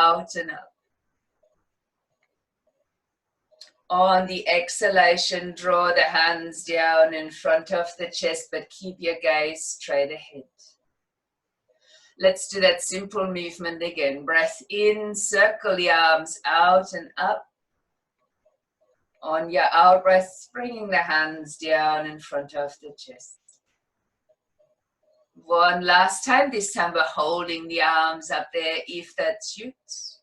out and up. On the exhalation, draw the hands down in front of the chest, but keep your gaze straight ahead. Let's do that simple movement again. Breath in, circle the arms out and up. On your out breath, bringing the hands down in front of the chest. One last time. This time we're holding the arms up there if that suits.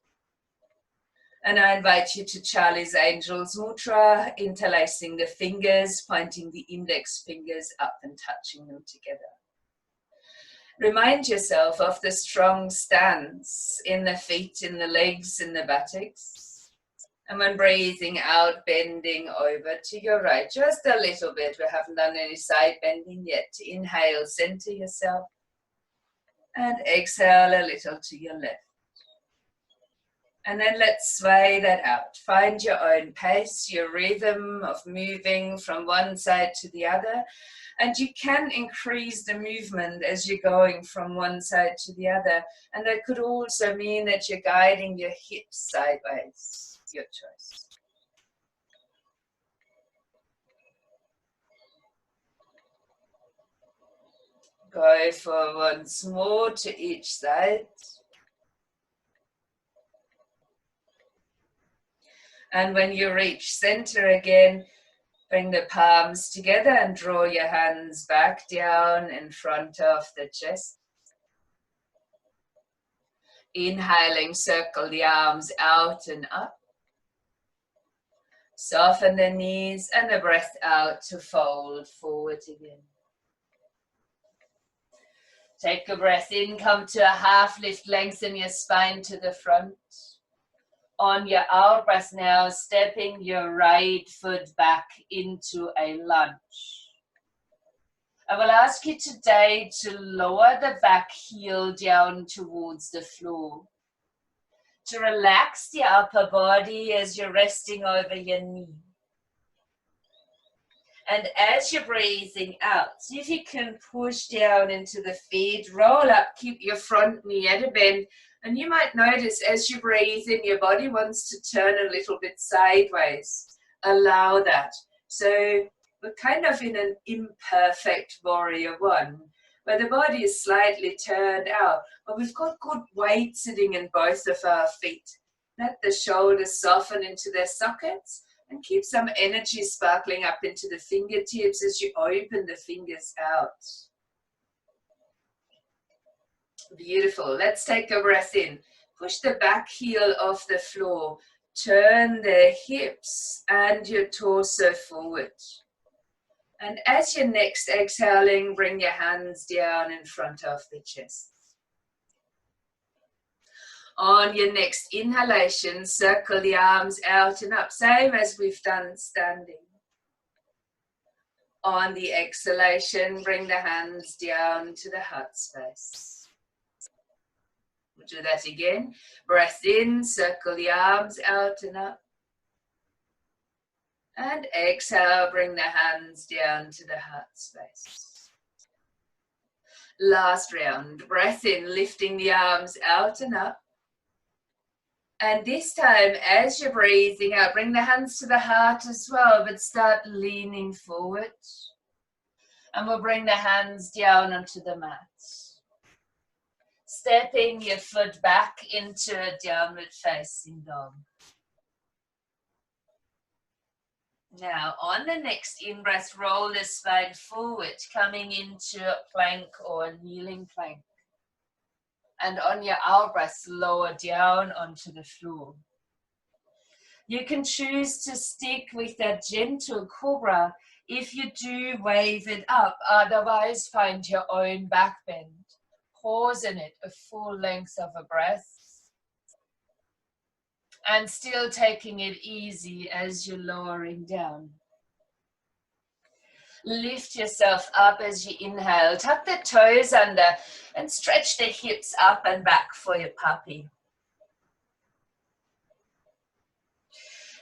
And I invite you to Charlie's Angel's Mudra, interlacing the fingers, pointing the index fingers up and touching them together. Remind yourself of the strong stance in the feet, in the legs, in the buttocks. And when breathing out, bending over to your right, just a little bit. We haven't done any side bending yet. Inhale, center yourself. And exhale a little to your left. And then let's sway that out. Find your own pace, your rhythm of moving from one side to the other. And you can increase the movement as you're going from one side to the other. And that could also mean that you're guiding your hips sideways. Your choice. Go for once more to each side. And when you reach center again, bring the palms together and draw your hands back down in front of the chest. Inhaling, circle the arms out and up. Soften the knees and a breath out to fold forward again. Take a breath in, come to a half lift, lengthen your spine to the front. On your out breath now, stepping your right foot back into a lunge. I will ask you today to lower the back heel down towards the floor. To relax the upper body as you're resting over your knee. And as you're breathing out, see if you can push down into the feet, roll up, keep your front knee at a bend. And you might notice as you breathe in, your body wants to turn a little bit sideways. Allow that. So we're kind of in an imperfect warrior one, where the body is slightly turned out, but we've got good weight sitting in both of our feet. Let the shoulders soften into their sockets and keep some energy sparkling up into the fingertips as you open the fingers out. Beautiful. Let's take a breath in. Push the back heel off the floor. Turn the hips and your torso forward. And as you're next exhaling, bring your hands down in front of the chest. On your next inhalation, circle the arms out and up, same as we've done standing. On the exhalation, bring the hands down to the heart space. We'll do that again. Breath in, circle the arms out and up. And exhale, bring the hands down to the heart space. Last round, breath in, lifting the arms out and up. And this time, as you're breathing out, bring the hands to the heart as well, but start leaning forward. And we'll bring the hands down onto the mat. Stepping your foot back into a downward facing dog. Now, on the next in-breath, roll the spine forward, coming into a plank or a kneeling plank. And on your out-breath, lower down onto the floor. You can choose to stick with that gentle cobra if you do wave it up. Otherwise, find your own back bend. Pause in it, a full length of a breath. And still taking it easy as you're lowering down. Lift yourself up as you inhale. Tuck the toes under and stretch the hips up and back for your puppy.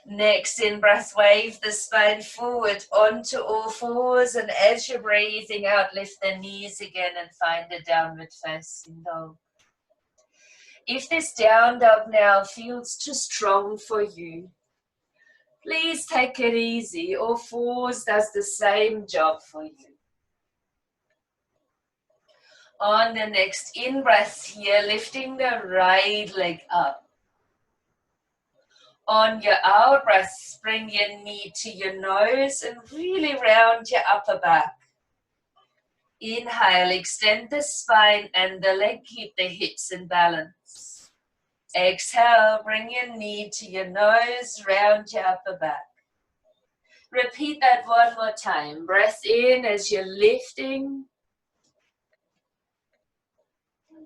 Next in breath, wave the spine forward onto all fours, and as you're breathing out, lift the knees again and find a downward facing dog. If this down dog now feels too strong for you, please take it easy, or fours does the same job for you. On the next in-breath here, lifting the right leg up. On your out-breath, bring your knee to your nose and really round your upper back. Inhale, extend the spine and the leg, keep the hips in balance. Exhale, bring your knee to your nose, round your upper back. Repeat that one more time. Breath in as you're lifting.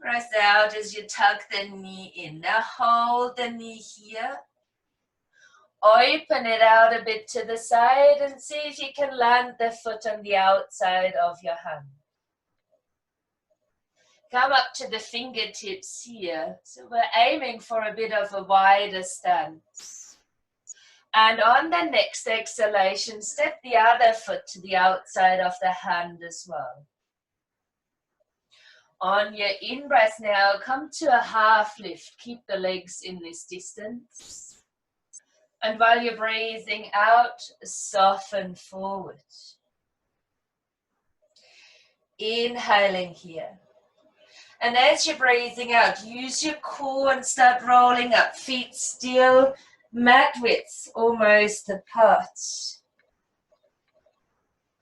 Breath out as you tuck the knee in. Now hold the knee here. Open it out a bit to the side and see if you can land the foot on the outside of your hand. Come up to the fingertips here. So we're aiming for a bit of a wider stance. And on the next exhalation, step the other foot to the outside of the hand as well. On your in-breath now, come to a half lift. Keep the legs in this distance. And while you're breathing out, soften forward. Inhaling here. And as you're breathing out, use your core and start rolling up. Feet still, mat width almost apart.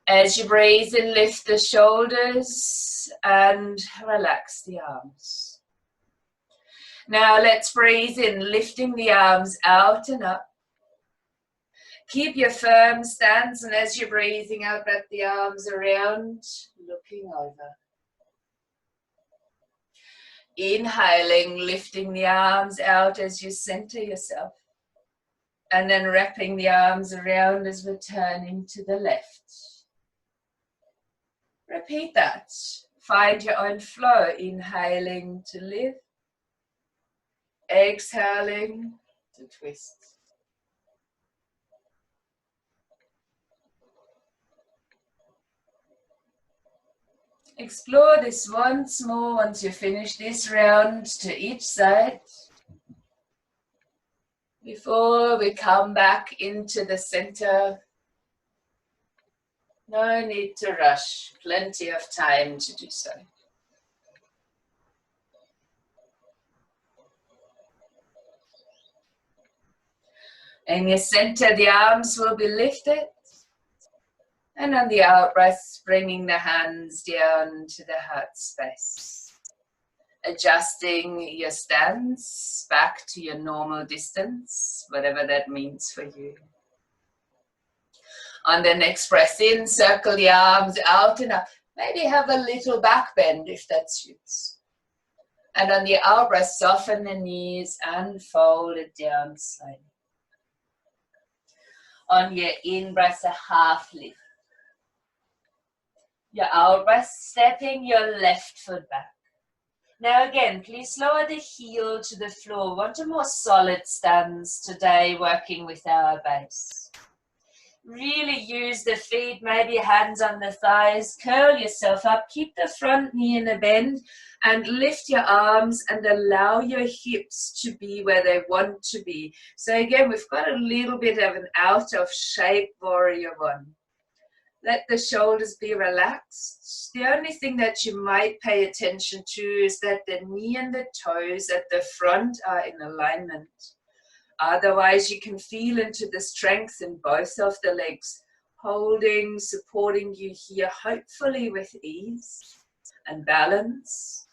As you breathe in, lift the shoulders and relax the arms. Now let's breathe in, lifting the arms out and up. Keep your firm stance, and as you're breathing out, wrap the arms around, looking over. Inhaling, lifting the arms out as you center yourself. And then wrapping the arms around as we're turning to the left. Repeat that. Find your own flow. Inhaling to lift. Exhaling to twist. Explore this once more once you finish this round to each side. Before we come back into the center. No need to rush. Plenty of time to do so. In your center, the arms will be lifted. And on the out breath, bringing the hands down to the heart space. Adjusting your stance back to your normal distance, whatever that means for you. On the next breath in, circle the arms out and up. Maybe have a little back bend if that suits. And on the out breath, soften the knees and fold it down slightly. On your in breath, a half lift. Your out breath, stepping your left foot back. Now again, please lower the heel to the floor. Want a more solid stance today, working with our base. Really use the feet, maybe hands on the thighs. Curl yourself up, keep the front knee in a bend and lift your arms and allow your hips to be where they want to be. So again, we've got a little bit of an out of shape warrior one. Let the shoulders be relaxed. The only thing that you might pay attention to is that the knee and the toes at the front are in alignment. Otherwise, you can feel into the strength in both of the legs, holding, supporting you here, hopefully with ease and balance.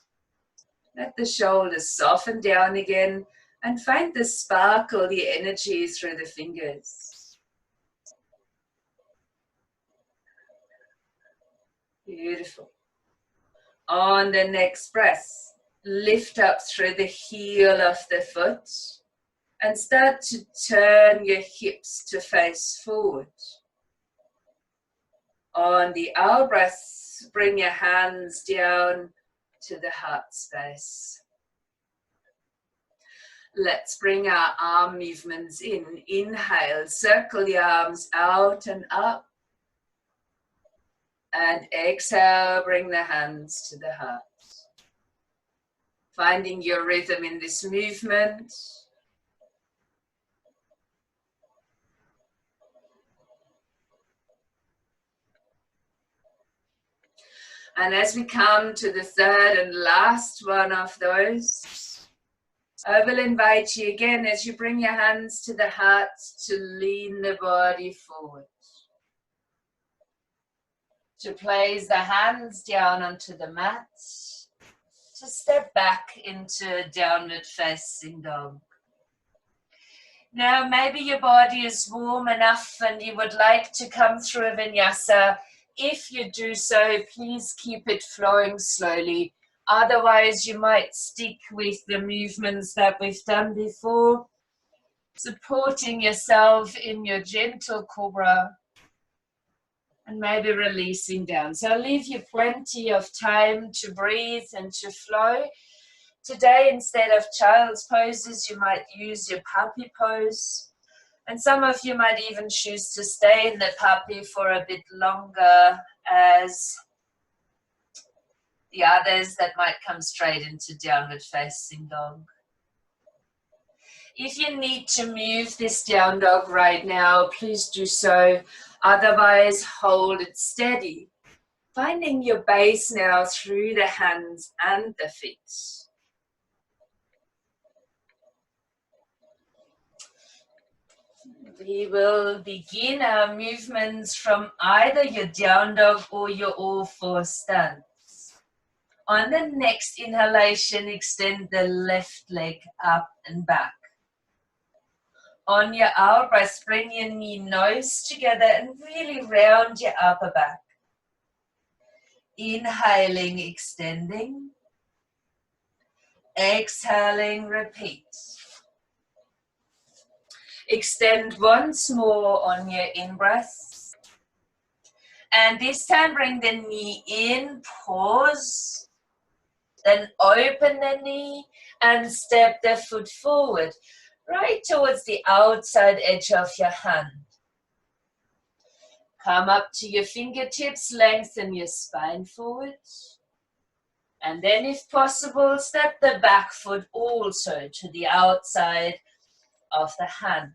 Let the shoulders soften down again and find the sparkle, the energy through the fingers. Beautiful. On the next breath, lift up through the heel of the foot and start to turn your hips to face forward. On the out breath, bring your hands down to the heart space. Let's bring our arm movements in. Inhale, circle the arms out and up. And exhale, bring the hands to the heart. Finding your rhythm in this movement. And as we come to the third and last one of those, I will invite you again as you bring your hands to the heart to lean the body forward. To place the hands down onto the mat. To step back into downward facing dog. Now maybe your body is warm enough and you would like to come through a vinyasa. If you do so, please keep it flowing slowly. Otherwise you might stick with the movements that we've done before. Supporting yourself in your gentle cobra. And maybe releasing down. So I'll leave you plenty of time to breathe and to flow. Today, instead of child's poses, you might use your puppy pose. And some of you might even choose to stay in the puppy for a bit longer, as the others that might come straight into downward facing dog. If you need to move this down dog right now, please do so. Otherwise, hold it steady. Finding your base now through the hands and the feet. We will begin our movements from either your down dog or your all four stance. On the next inhalation, extend the left leg up and back. On your out breath, bring your knee nose together and really round your upper back. Inhaling, extending. Exhaling, repeat. Extend once more on your in-breath. And this time bring the knee in, pause. Then open the knee and step the foot forward, right towards the outside edge of your hand. Come up to your fingertips, lengthen your spine forward. And then if possible, step the back foot also to the outside of the hand.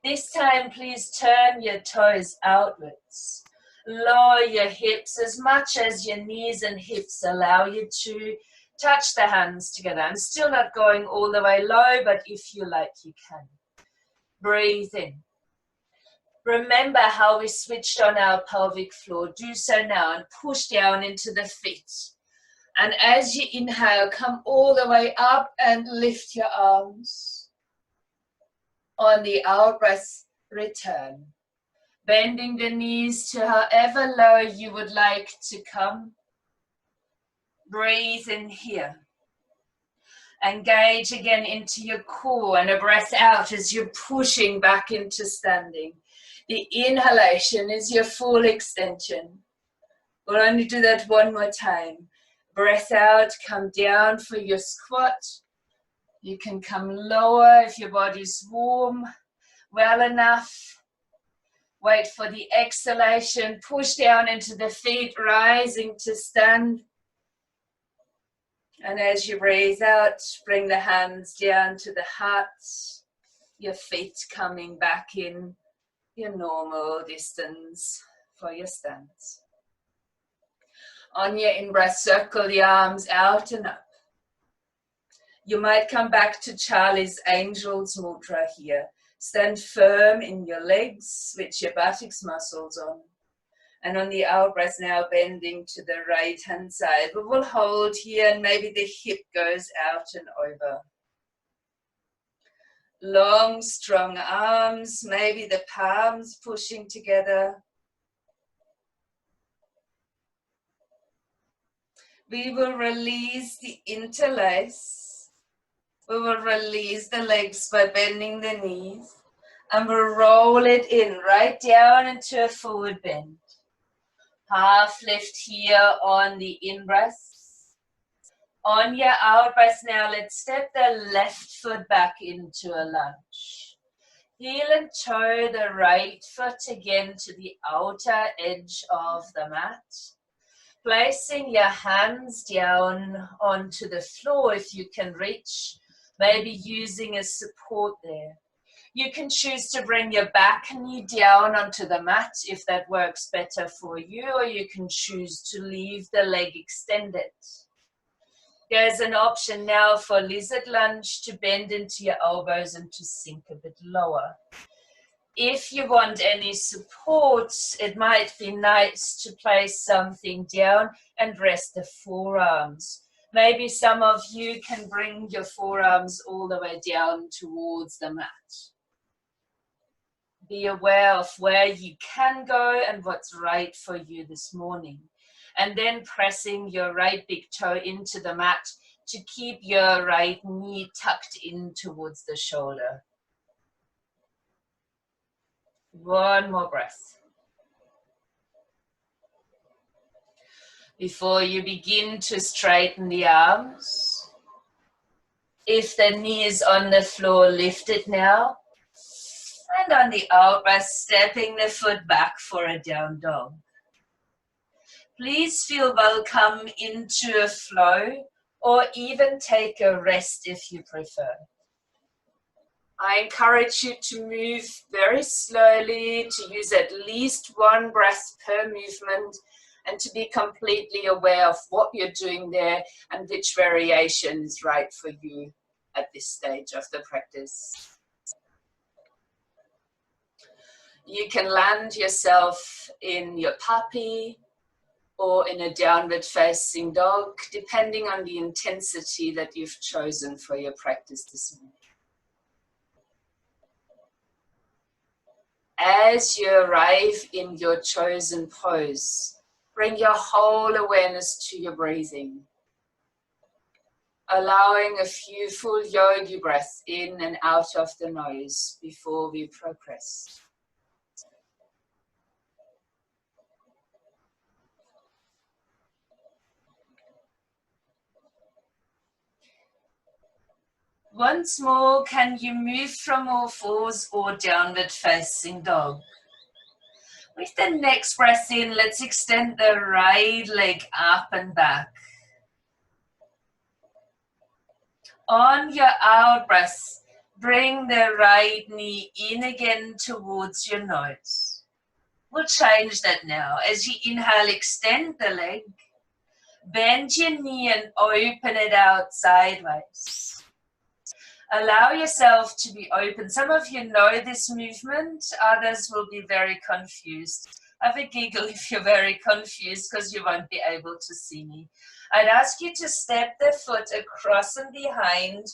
This time, please turn your toes outwards. Lower your hips as much as your knees and hips allow you to. Touch the hands together. I'm still not going all the way low, but if you like, you can. Breathe in. Remember how we switched on our pelvic floor. Do so now and push down into the feet. And as you inhale, come all the way up and lift your arms. On the out breath, return. Bending the knees to however low you would like to come. Breathe in here. Engage again into your core and a breath out as you're pushing back into standing. The inhalation is your full extension. We'll only do that one more time. Breath out, come down for your squat. You can come lower if your body's warm, well enough. Wait for the exhalation, push down into the feet, rising to stand. And as you breathe out, bring the hands down to the heart, your feet coming back in your normal distance for your stance. On your in-breath, circle the arms out and up. You might come back to Charlie's Angel's Mudra here. Stand firm in your legs, switch your buttocks muscles on. And on the out breath now, bending to the right hand side. We will hold here and maybe the hip goes out and over. Long, strong arms, maybe the palms pushing together. We will release the interlace. We will release the legs by bending the knees. And we'll roll it in, right down into a forward bend. Half lift here on the in-breath. On your out breath now, let's step the left foot back into a lunge. Heel and toe the right foot again to the outer edge of the mat. Placing your hands down onto the floor if you can reach, maybe using a support there. You can choose to bring your back knee down onto the mat if that works better for you, or you can choose to leave the leg extended. There's an option now for lizard lunge to bend into your elbows and to sink a bit lower. If you want any support, it might be nice to place something down and rest the forearms. Maybe some of you can bring your forearms all the way down towards the mat. Be aware of where you can go and what's right for you this morning. And then pressing your right big toe into the mat to keep your right knee tucked in towards the shoulder. One more breath. Before you begin to straighten the arms, if the knee is on the floor, lift it now. And on the out breath, stepping the foot back for a down dog. Please feel welcome into a flow, or even take a rest if you prefer. I encourage you to move very slowly, to use at least one breath per movement, and to be completely aware of what you're doing there and which variation is right for you at this stage of the practice. You can land yourself in your puppy or in a downward facing dog, depending on the intensity that you've chosen for your practice this morning. As you arrive in your chosen pose, bring your whole awareness to your breathing, allowing a few full yogi breaths in and out of the nose before we progress. Once more, can you move from all fours or downward facing dog? With the next breath in, let's extend the right leg up and back. On your out breath, bring the right knee in again towards your nose. We'll change that now. As you inhale, extend the leg. Bend your knee and open it out sideways. Allow yourself to be open. Some of you know this movement, others will be very confused. Have a giggle if you're very confused because you won't be able to see me. I'd ask you to step the foot across and behind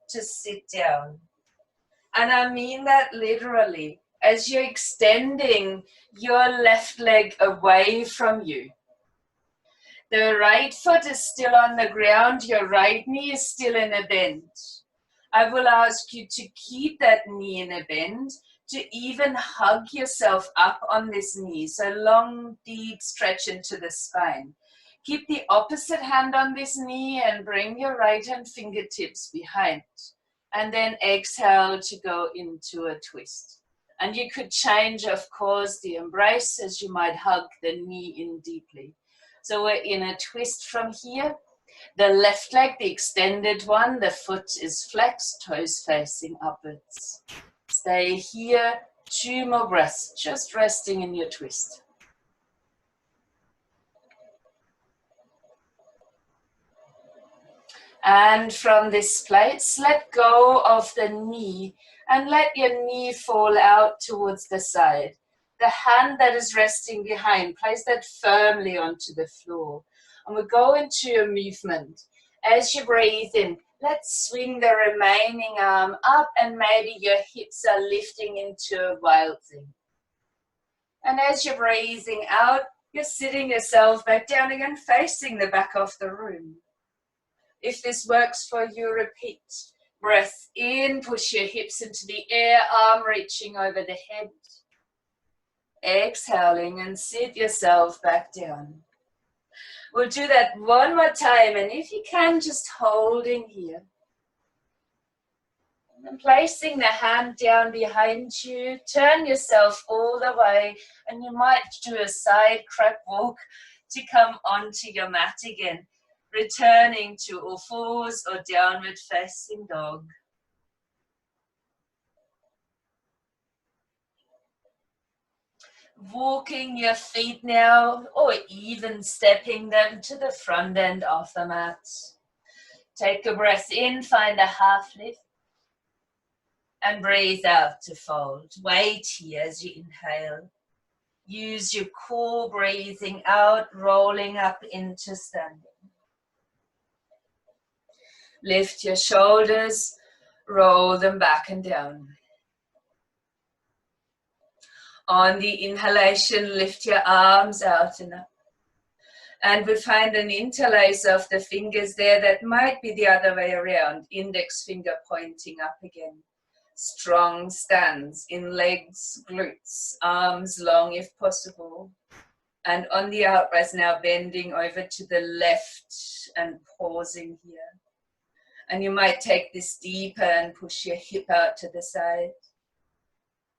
to sit down. And I mean that literally. As you're extending your left leg away from you. The right foot is still on the ground, your right knee is still in a bend. I will ask you to keep that knee in a bend, to even hug yourself up on this knee. So long, deep stretch into the spine. Keep the opposite hand on this knee and bring your right hand fingertips behind. And then exhale to go into a twist. And you could change, of course, the embrace as you might hug the knee in deeply. So we're in a twist from here. The left leg, the extended one, the foot is flexed, toes facing upwards. Stay here, 2 more breaths, just resting in your twist. And from this place, let go of the knee and let your knee fall out towards the side. The hand that is resting behind, place that firmly onto the floor. And we'll go into a movement. As you breathe in, let's swing the remaining arm up and maybe your hips are lifting into a wild thing. And as you're breathing out, you're sitting yourself back down again, facing the back of the room. If this works for you, repeat. Breath in, push your hips into the air, arm reaching over the head. Exhaling and sit yourself back down. We'll do that one more time, and if you can, just holding here. And placing the hand down behind you, turn yourself all the way, and you might do a side crab walk to come onto your mat again, returning to all fours or downward facing dog. Walking your feet now, or even stepping them to the front end of the mat. Take a breath in, find a half lift, and breathe out to fold. Wait here as you inhale. Use your core breathing out, rolling up into standing. Lift your shoulders, roll them back and down. On the inhalation, lift your arms out and up. And we find an interlace of the fingers there that might be the other way around. Index finger pointing up again. Strong stance in legs, glutes, arms long if possible. And on the out breath now bending over to the left and pausing here. And you might take this deeper and push your hip out to the side.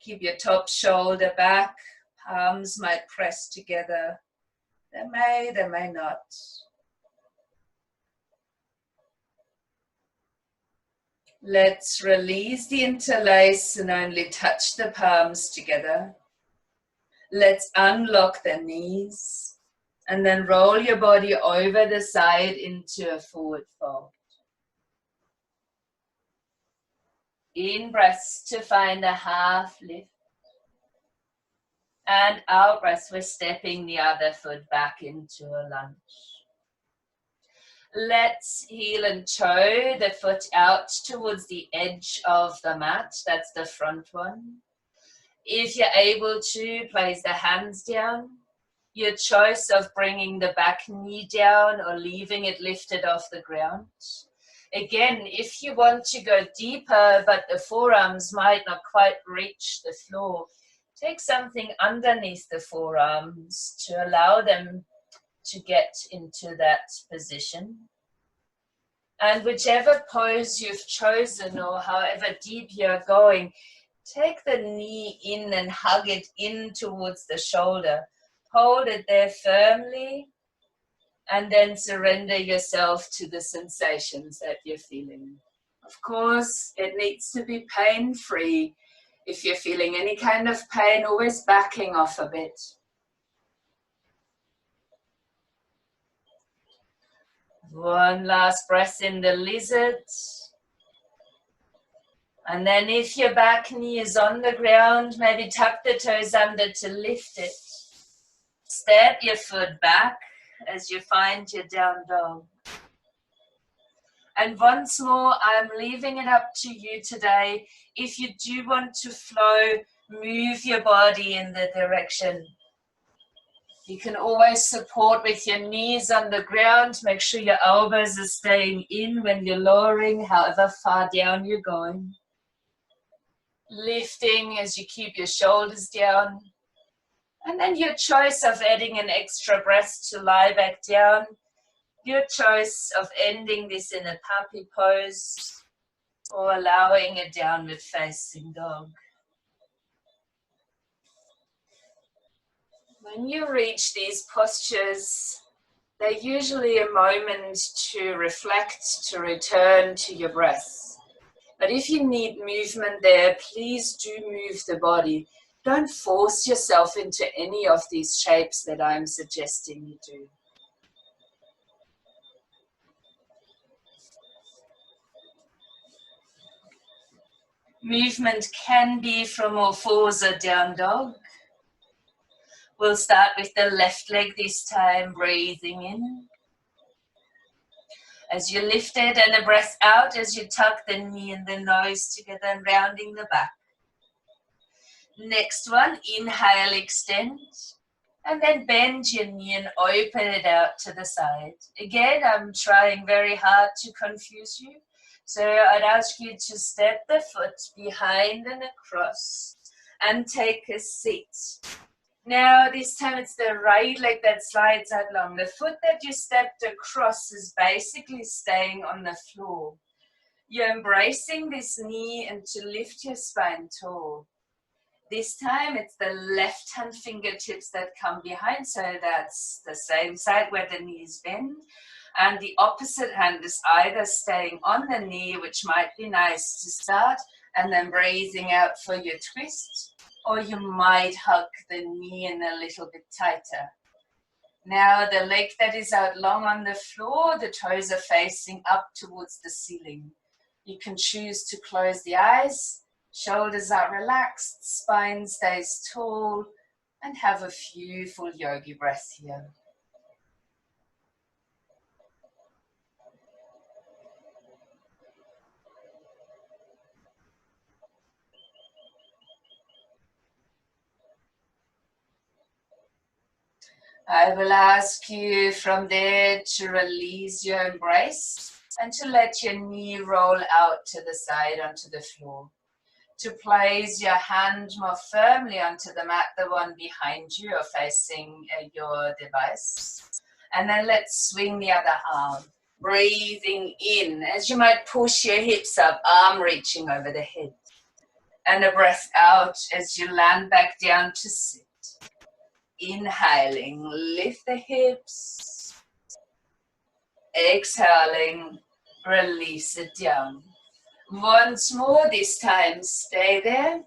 Keep your top shoulder back, palms might press together. They may not. Let's release the interlace and only touch the palms together. Let's unlock the knees and then roll your body over the side into a forward fold. In breaths to find a half lift. And out breath, we're stepping the other foot back into a lunge. Let's heel and toe the foot out towards the edge of the mat. That's the front one. If you're able to, place the hands down. Your choice of bringing the back knee down or leaving it lifted off the ground. Again, if you want to go deeper, but the forearms might not quite reach the floor, take something underneath the forearms to allow them to get into that position. And whichever pose you've chosen or however deep you're going, take the knee in and hug it in towards the shoulder. Hold it there firmly and then surrender yourself to the sensations that you're feeling. Of course, it needs to be pain-free. If you're feeling any kind of pain, always backing off a bit. One last breath in the lizard. And then if your back knee is on the ground, maybe tuck the toes under to lift it. Step your foot back as you find your down dog. And once more, I'm leaving it up to you today. If you do want to flow, move your body in the direction. You can always support with your knees on the ground. Make sure your elbows are staying in when you're lowering, however far down you're going. Lifting as you keep your shoulders down. And then your choice of adding an extra breath to lie back down. Your choice of ending this in a puppy pose or allowing a downward facing dog. When you reach these postures, they're usually a moment to reflect, to return to your breath. But if you need movement there, please do move the body. Don't force yourself into any of these shapes that I'm suggesting you do. Movement can be from all fours or down dog. We'll start with the left leg this time, breathing in. As you lift it and a breath out as you tuck the knee and the nose together and rounding the back. Next one, inhale, extend. And then bend your knee and open it out to the side. Again, I'm trying very hard to confuse you. So I'd ask you to step the foot behind and across and take a seat. Now this time it's the right leg that slides out long. The foot that you stepped across is basically staying on the floor. You're embracing this knee and to lift your spine tall. This time it's the left hand fingertips that come behind, so that's the same side where the knees bend. And the opposite hand is either staying on the knee, which might be nice to start, and then breathing out for your twist, or you might hug the knee in a little bit tighter. Now the leg that is out long on the floor, the toes are facing up towards the ceiling. You can choose to close the eyes, shoulders are relaxed, spine stays tall, and have a few full yogi breaths here. I will ask you from there to release your embrace and to let your knee roll out to the side onto the floor. To place your hand more firmly onto the mat, the one behind you or facing your device. And then let's swing the other arm. Breathing in as you might push your hips up, arm reaching over the head. And a breath out as you land back down to sit. Inhaling, lift the hips. Exhaling, release it down. Once more, this time stay there.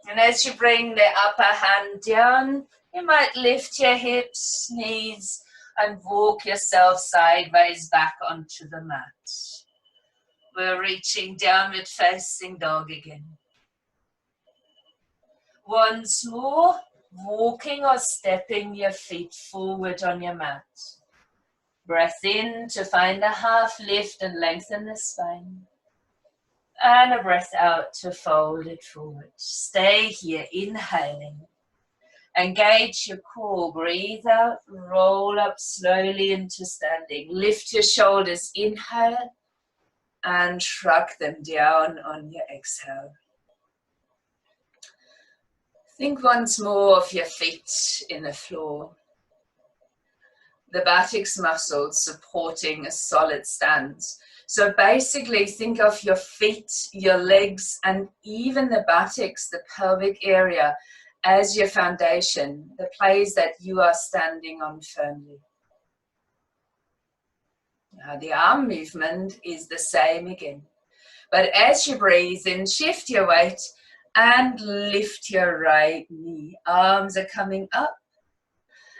And as you bring the upper hand down, you might lift your hips, knees, and walk yourself sideways back onto the mat. We're reaching downward facing dog again. Once more, walking or stepping your feet forward on your mat. Breath in to find a half lift and lengthen the spine. And a breath out to fold it forward. Stay here, inhaling. Engage your core, breathe out, roll up slowly into standing. Lift your shoulders, inhale, and shrug them down on your exhale. Think once more of your feet in the floor. The buttocks muscles supporting a solid stance. So basically think of your feet, your legs, and even the buttocks, the pelvic area, as your foundation, the place that you are standing on firmly. Now the arm movement is the same again. But as you breathe in, shift your weight and lift your right knee. Arms are coming up.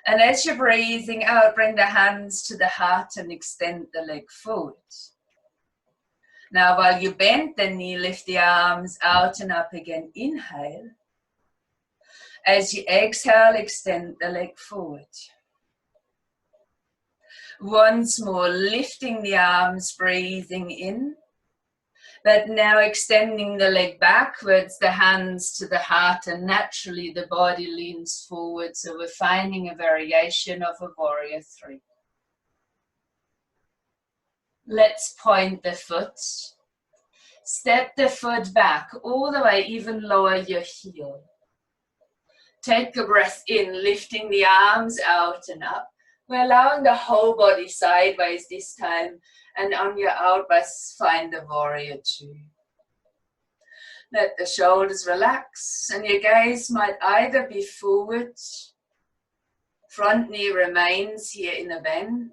And as you're breathing out, bring the hands to the heart and extend the leg forward. Now while you bend the knee, lift the arms out and up again. Inhale. As you exhale, extend the leg forward. Once more, lifting the arms, breathing in. But now extending the leg backwards, the hands to the heart, and naturally the body leans forward. So we're finding a variation of a warrior three. Let's point the foot. Step the foot back all the way, even lower your heel. Take a breath in, lifting the arms out and up. We're allowing the whole body sideways this time. And on your out breath, find the warrior two. Let the shoulders relax and your gaze might either be forward, front knee remains here in a bend,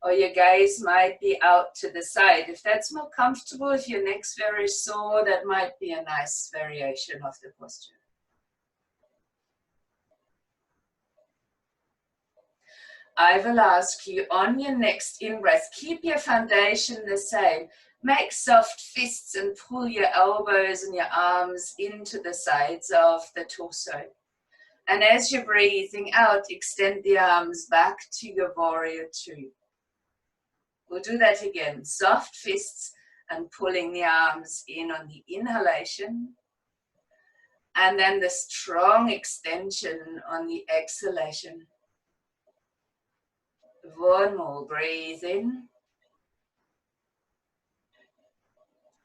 or your gaze might be out to the side. If that's more comfortable, if your neck's very sore, that might be a nice variation of the posture. I will ask you on your next in-breath, keep your foundation the same. Make soft fists and pull your elbows and your arms into the sides of the torso. And as you're breathing out, extend the arms back to your warrior two. We'll do that again. Soft fists and pulling the arms in on the inhalation. And then the strong extension on the exhalation. One more, breathe in.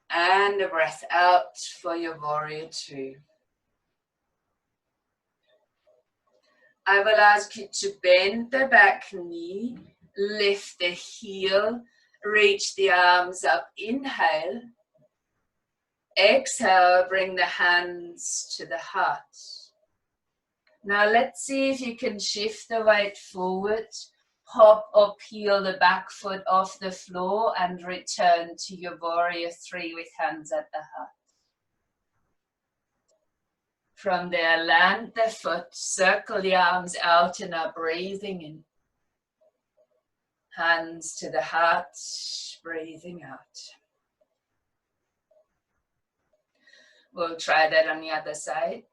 And a breath out for your warrior two. I will ask you to bend the back knee, lift the heel, reach the arms up, inhale. Exhale, bring the hands to the heart. Now let's see if you can shift the weight forward, hop or peel the back foot off the floor and return to your warrior three with hands at the heart. From there, land the foot, circle the arms out and up, breathing in. Hands to the heart, breathing out. We'll try that on the other side.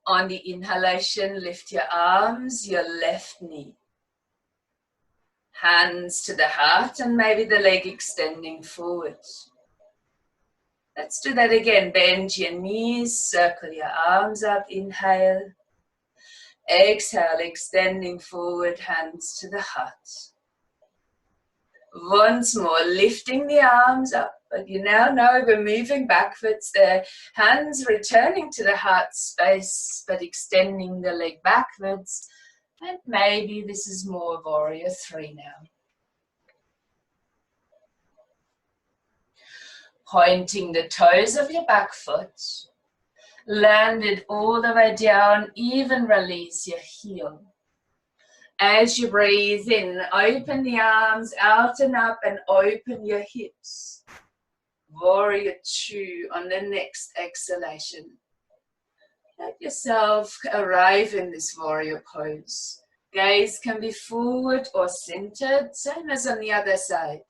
On the inhalation, lift your arms, your left knee. Hands to the heart and maybe the leg extending forward. Let's do that again. Bend your knees, circle your arms up, inhale. Exhale, extending forward, hands to the heart. Once more, lifting the arms up, but you now know we're moving backwards there. Hands returning to the heart space, but extending the leg backwards. And maybe this is more warrior three now. Pointing the toes of your back foot. Land it all the way down, even release your heel. As you breathe in, open the arms out and up and open your hips. Warrior two on the next exhalation. Let yourself arrive in this warrior pose. Gaze can be forward or centered, same as on the other side.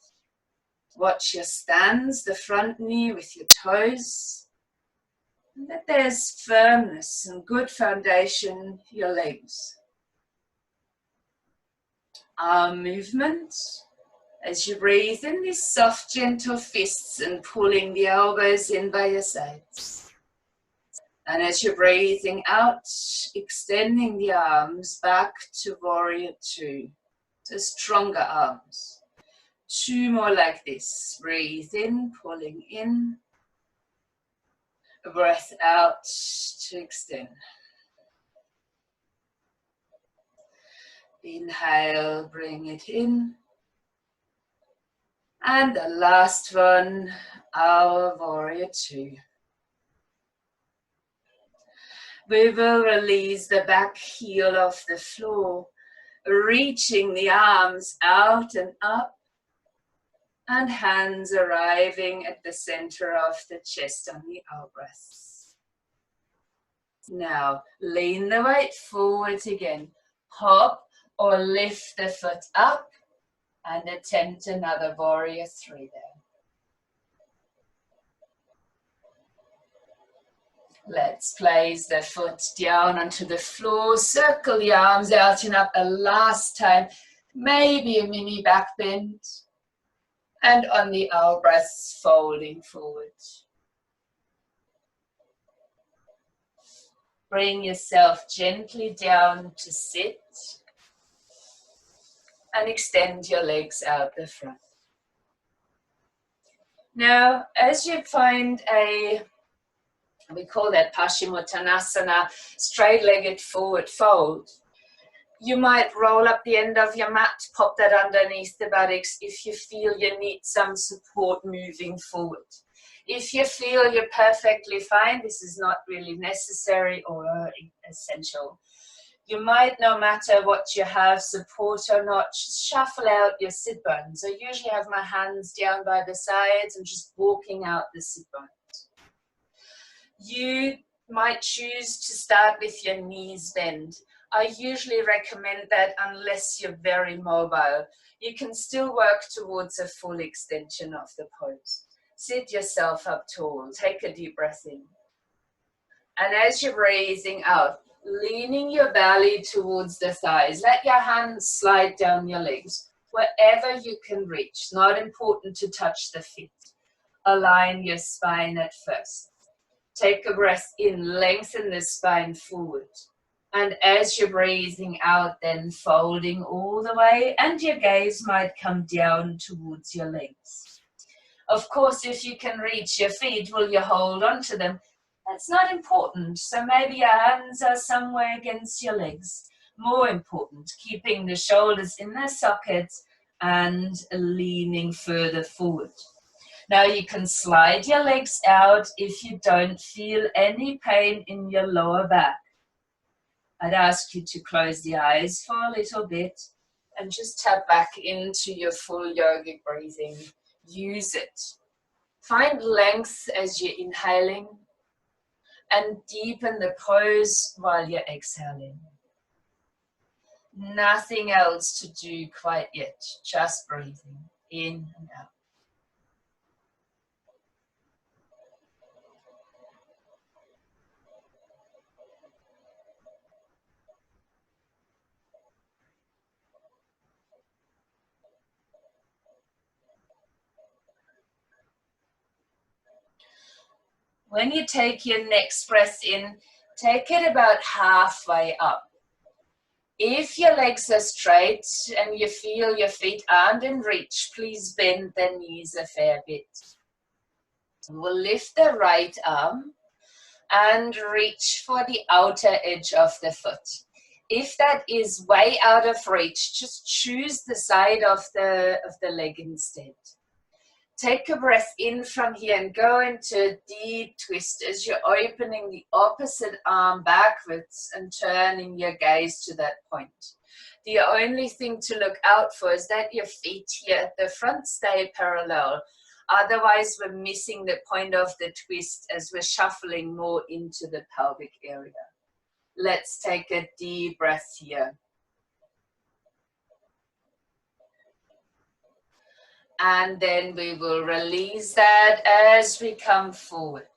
Watch your stance, the front knee with your toes. And that there's firmness and good foundation for your legs. Arm movement. As you breathe in, these soft, gentle fists and pulling the elbows in by your sides. And as you're breathing out, extending the arms back to warrior two. So stronger arms. Two more like this. Breathe in, pulling in. Breath out to extend. Inhale, bring it in. And the last one, our warrior two. We will release the back heel off the floor, reaching the arms out and up, and hands arriving at the center of the chest on the out-breath. Now, lean the weight forward again. Hop or lift the foot up and attempt another warrior three there. Let's place the foot down onto the floor. Circle the arms out and up a last time. Maybe a mini back bend. And on the out breath, folding forward. Bring yourself gently down to sit. And extend your legs out the front. Now, as you find we call that Paschimottanasana, straight-legged forward fold, you might roll up the end of your mat, pop that underneath the buttocks if you feel you need some support moving forward. If you feel you're perfectly fine, this is not really necessary or essential. You might, no matter what you have, support or not, just shuffle out your sit bones. I usually have my hands down by the sides and just walking out the sit bones. You might choose to start with your knees bent. I usually recommend that unless you're very mobile. You can still work towards a full extension of the pose. Sit yourself up tall, take a deep breath in. And as you're breathing out, leaning your belly towards the thighs. Let your hands slide down your legs, wherever you can reach. Not important to touch the feet. Align your spine at first. Take a breath in, lengthen the spine forward. And as you're breathing out, then folding all the way, and your gaze might come down towards your legs. Of course, if you can reach your feet, will you hold on to them? That's not important. So maybe your hands are somewhere against your legs. More important, keeping the shoulders in their sockets and leaning further forward. Now you can slide your legs out if you don't feel any pain in your lower back. I'd ask you to close the eyes for a little bit and just tap back into your full yogic breathing. Use it. Find length as you're inhaling and deepen the pose while you're exhaling. Nothing else to do quite yet, just breathing in and out. When you take your next breath in, take it about halfway up. If your legs are straight and you feel your feet aren't in reach, please bend the knees a fair bit. We'll lift the right arm and reach for the outer edge of the foot. If that is way out of reach, just choose the side of the leg instead. Take a breath in from here and go into a deep twist as you're opening the opposite arm backwards and turning your gaze to that point. The only thing to look out for is that your feet here at the front stay parallel. Otherwise, we're missing the point of the twist as we're shuffling more into the pelvic area. Let's take a deep breath here. And then we will release that as we come forward.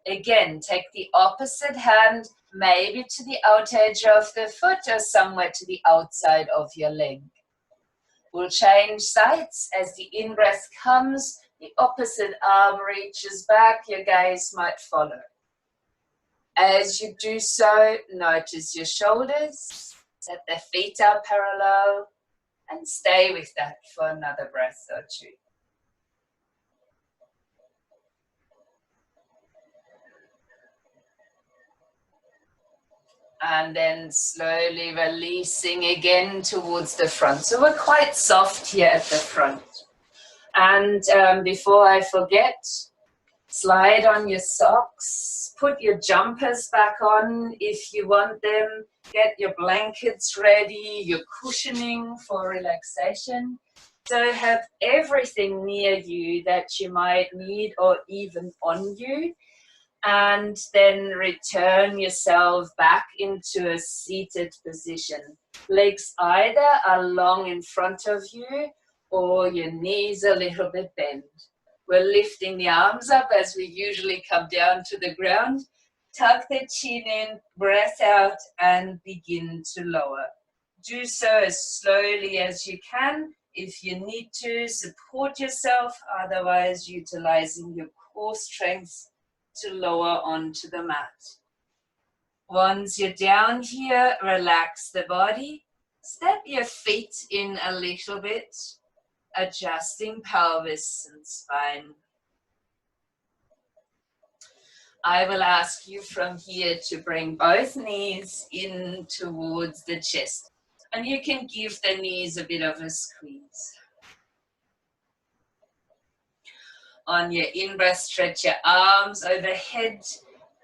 Again, take the opposite hand, maybe to the outer edge of the foot or somewhere to the outside of your leg. We'll change sides as the in-breath comes, the opposite arm reaches back, your gaze might follow. As you do so, notice your shoulders, that the feet are parallel, and stay with that for another breath or two. And then slowly releasing again towards the front. So we're quite soft here at the front. And before I forget, slide on your socks, put your jumpers back on if you want them, get your blankets ready, your cushioning for relaxation. So have everything near you that you might need or even on you. And then return yourself back into a seated position. Legs either are long in front of you or your knees a little bit bent. We're lifting the arms up as we usually come down to the ground. Tuck the chin in, breath out, and begin to lower. Do so as slowly as you can. If you need to, support yourself, otherwise utilizing your core strength to lower onto the mat. Once you're down here, relax the body. Step your feet in a little bit, adjusting pelvis and spine. I will ask you from here to bring both knees in towards the chest. And you can give the knees a bit of a squeeze. On your in-breath, stretch your arms overhead.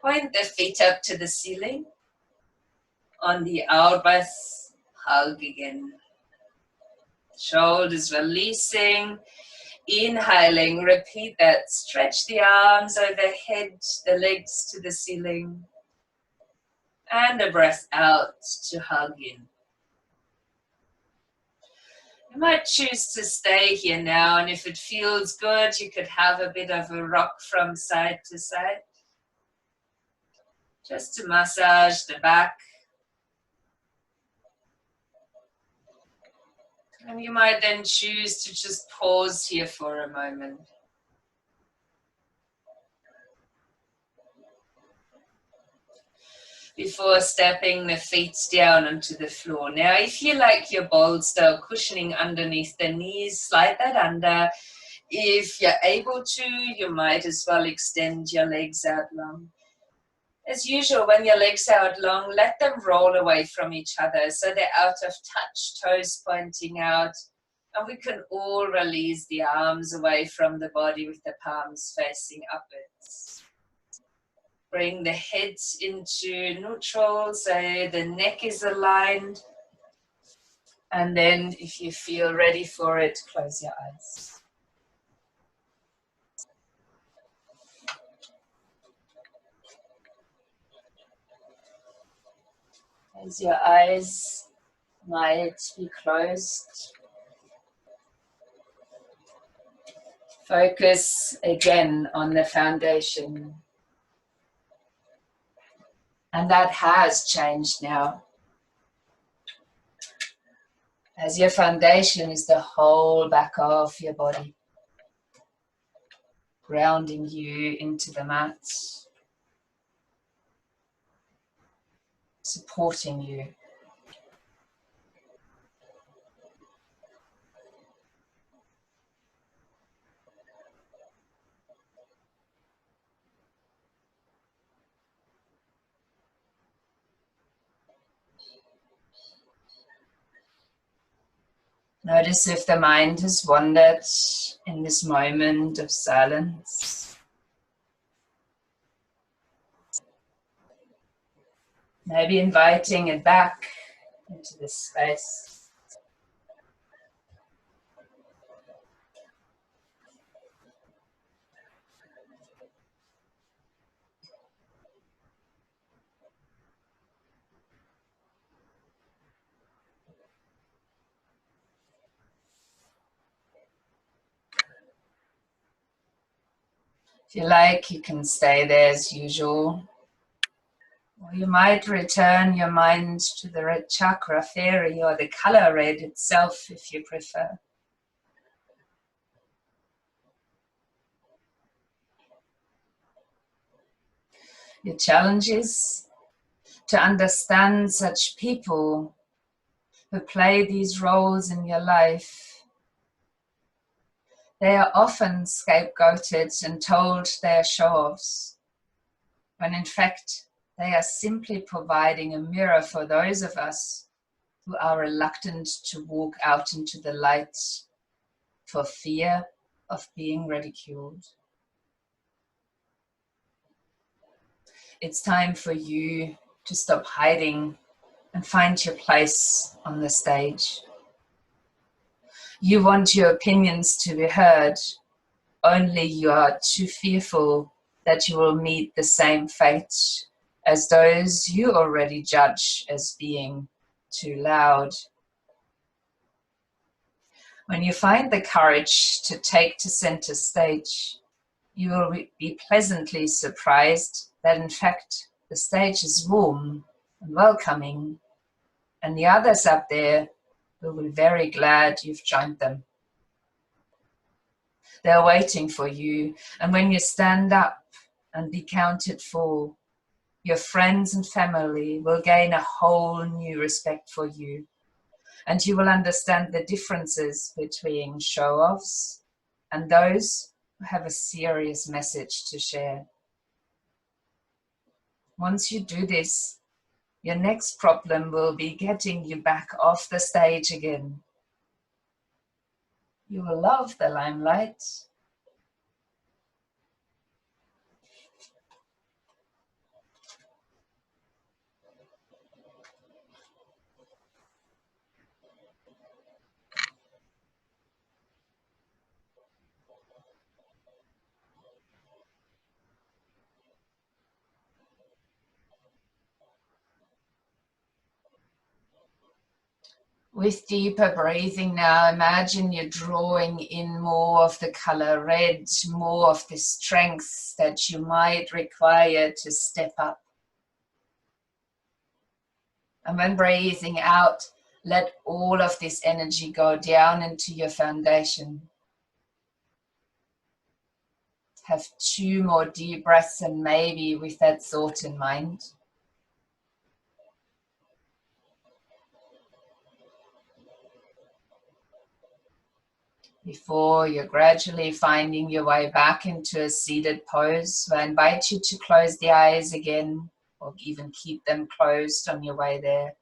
Point the feet up to the ceiling. On the out-breath, hug again. Shoulders releasing. Inhaling, repeat that. Stretch the arms overhead, the legs to the ceiling. And a breath out to hug in. You might choose to stay here now, and if it feels good, you could have a bit of a rock from side to side. Just to massage the back. And you might then choose to just pause here for a moment. Before stepping the feet down onto the floor. Now, if you like your bolster cushioning underneath the knees, slide that under. If you're able to, you might as well extend your legs out long. As usual, when your legs are out long, let them roll away from each other so they're out of touch, toes pointing out. And we can all release the arms away from the body with the palms facing upwards. Bring the head into neutral, so the neck is aligned. And then if you feel ready for it, close your eyes. As your eyes might be closed, focus again on the foundation. And that has changed now. As your foundation is the whole back of your body, grounding you into the mat, supporting you. Notice if the mind has wandered in this moment of silence. Maybe inviting it back into this space. If you like, you can stay there as usual. Or you might return your mind to the red chakra fairy or the color red itself if you prefer. Your challenge is to understand such people who play these roles in your life. They are often scapegoated and told they are show-offs, when in fact they are simply providing a mirror for those of us who are reluctant to walk out into the light for fear of being ridiculed. It's time for you to stop hiding and find your place on the stage. You want your opinions to be heard, only you are too fearful that you will meet the same fate as those you already judge as being too loud. When you find the courage to take to center stage, you will be pleasantly surprised that in fact the stage is warm and welcoming, and the others up there will be very glad you've joined them. They're waiting for you, and when you stand up and be counted for, your friends and family will gain a whole new respect for you, and you will understand the differences between show-offs and those who have a serious message to share. Once you do this, your next problem will be getting you back off the stage again. You will love the limelight. With deeper breathing now, imagine you're drawing in more of the color red, more of the strength that you might require to step up. And when breathing out, let all of this energy go down into your foundation. Have 2 more deep breaths, and maybe with that thought in mind. Before you're gradually finding your way back into a seated pose, I invite you to close the eyes again, or even keep them closed on your way there.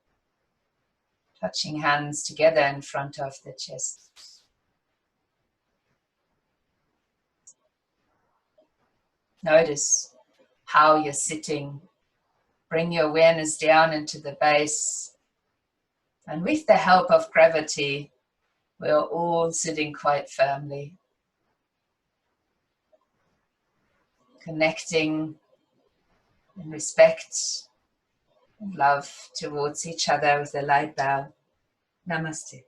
Touching hands together in front of the chest. Notice how you're sitting. Bring your awareness down into the base. And with the help of gravity, we're all sitting quite firmly. Connecting in respect and love towards each other with a light bow. Namaste.